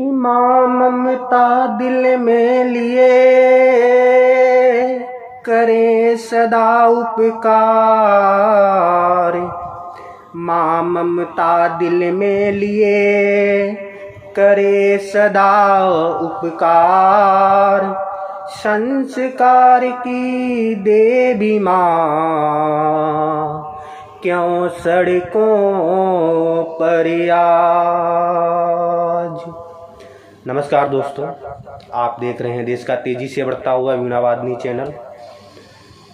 कि माँ ममता दिल में लिए करे सदा उपकार। माँ ममता दिल में लिए करे सदा उपकार। संस्कार की देवी माँ क्यों सड़कों पर आज। नमस्कार दोस्तों, आप देख रहे हैं देश का तेजी से बढ़ता हुआ वीणावादिनी चैनल।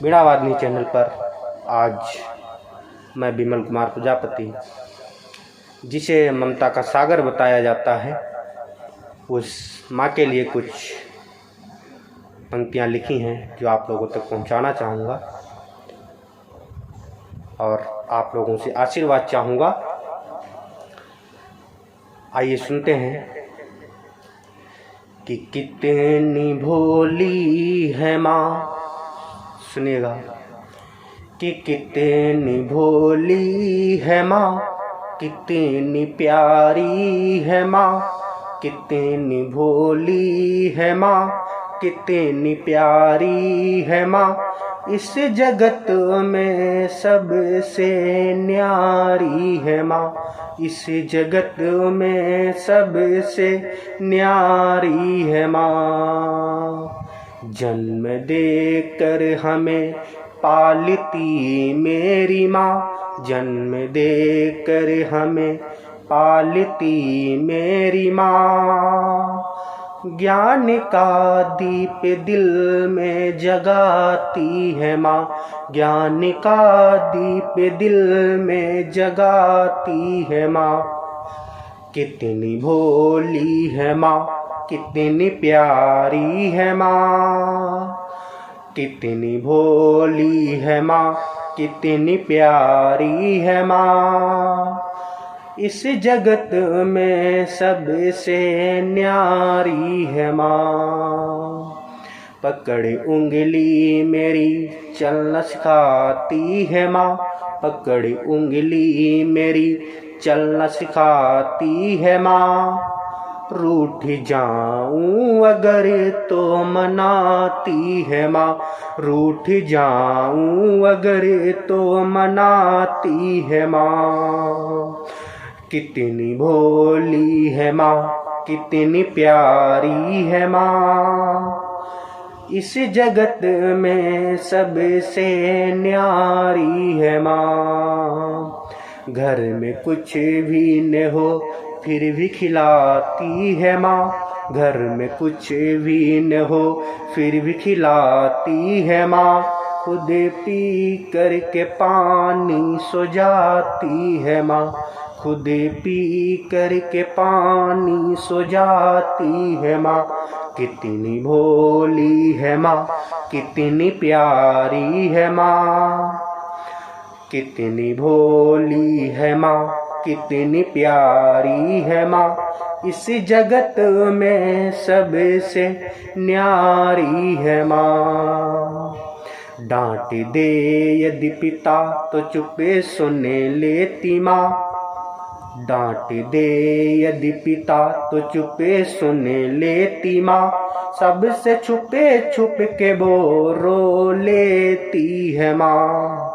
वीणावादिनी चैनल पर आज मैं विमल कुमार प्रजापति, जिसे ममता का सागर बताया जाता है, उस माँ के लिए कुछ पंक्तियाँ लिखी हैं जो आप लोगों तक पहुँचाना चाहूँगा और आप लोगों से आशीर्वाद चाहूँगा। आइए सुनते हैं कि कितनी भोली है माँ। सुनिएगा कि कितनी भोली है माँ, कितनी प्यारी है माँ। कितनी भोली है माँ, कितनी प्यारी है माँ। इस जगत में सबसे न्यारी है माँ। इस जगत में सबसे न्यारी है माँ। जन्म देकर हमें पालती मेरी माँ। जन्म देकर हमें पालती मेरी माँ। ज्ञान का दीप दिल में जगाती है माँ। ज्ञान का दीप दिल में जगाती है माँ। कितनी भोली है माँ, कितनी प्यारी है माँ। कितनी भोली है माँ, कितनी प्यारी है माँ। इस जगत में सबसे न्यारी है माँ। पकड़ उंगली मेरी चलना सिखाती है माँ। पकड़ उंगली मेरी चलना सिखाती है माँ। रूठ जाऊं अगर तो मनाती है माँ। रूठ जाऊं अगर तो मनाती है माँ। कितनी भोली है माँ, कितनी प्यारी है माँ। इस जगत में सबसे न्यारी है माँ। घर में कुछ भी न हो फिर भी खिलाती है माँ। घर में कुछ भी न हो फिर भी खिलाती है माँ। खुद पी करके पानी सो जाती है माँ। खुद पी करके पानी सो जाती है माँ। कितनी भोली है माँ, कितनी प्यारी है माँ। कितनी भोली है माँ, कितनी प्यारी है माँ। इस जगत में सबसे न्यारी है माँ। डांट दे यदि पिता तो चुपे सुने लेती माँ। डांट दे यदि पिता तो चुपे सुने लेती माँ। सबसे छुपे छुप के वो रो लेती है माँ।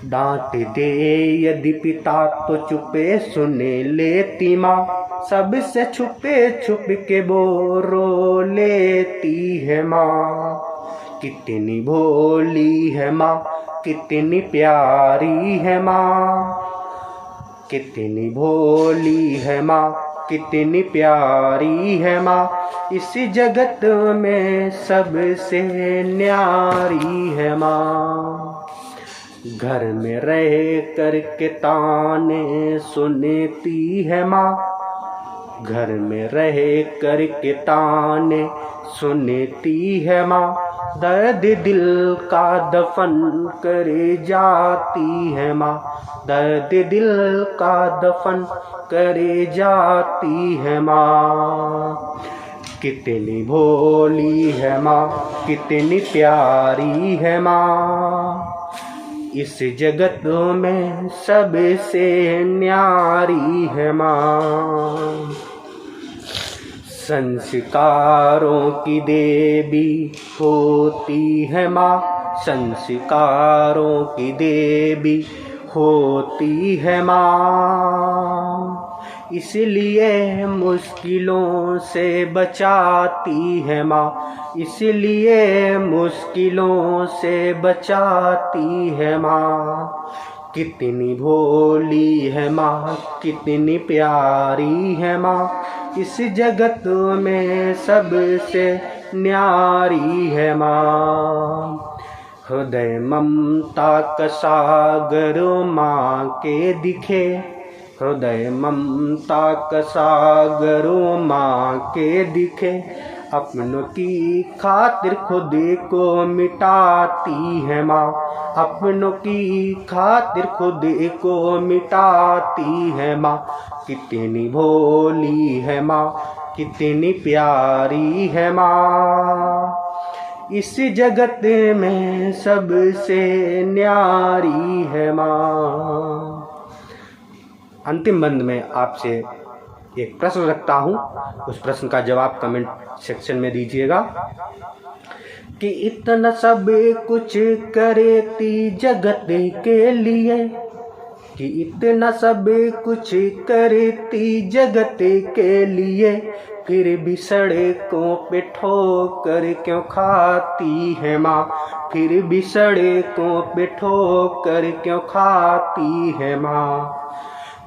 डांट दे यदि पिता तो चुपे सुने लेती माँ। सबसे छुपे छुप के वो रो लेती है माँ। कितनी भोली है माँ, कितनी प्यारी है माँ। कितनी भोली है माँ, कितनी प्यारी है माँ। इस जगत में सबसे न्यारी है माँ। घर में रह कर के ताने सुनती है माँ। घर में रह कर के ताने सुनती है माँ। दर्द दिल का दफन करे जाती है माँ। दर्द दिल का दफन करे जाती है माँ। कितनी भोली है माँ, कितनी प्यारी है माँ। इस जगत में सबसे न्यारी है माँ। संस्कारों की देवी होती है माँ, संस्कारों की देवी होती है माँ, इसलिए मुश्किलों से बचाती है माँ, इसलिए मुश्किलों से बचाती है माँ। कितनी भोली है माँ, कितनी प्यारी है माँ, इस जगत में सबसे न्यारी है माँ। हृदय ममता का सागर माँ के दिखे, हृदय ममता का सागर माँ के दिखे, अपनों की खातिर खुद को मिटाती है माँ, अपनों की खातिर खुद को मिटाती है माँ। कितनी भोली है माँ, कितनी प्यारी है माँ, इस जगत में सबसे न्यारी है माँ। अंतिम बंद में आपसे एक प्रश्न रखता हूँ, उस प्रश्न का जवाब कमेंट सेक्शन में दीजिएगा कि इतना सब कुछ करती जगत के लिए, कि इतना सब कुछ करती जगत के लिए, फिर भी सड़कों पे ठोकर क्यों खाती है माँ, फिर भी सड़कों पे ठोकर क्यों खाती है माँ।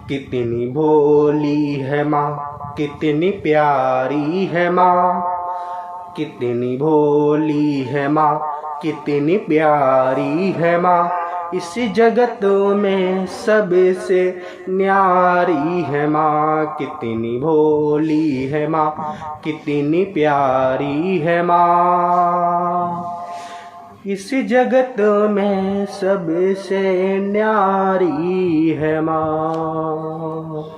कितनी भोली है माँ, कितनी प्यारी है माँ, कितनी भोली है माँ, कितनी प्यारी है माँ, इस जगत में सबसे न्यारी है माँ। कितनी भोली है माँ, कितनी प्यारी है माँ, इस जगत में सबसे न्यारी है माँ।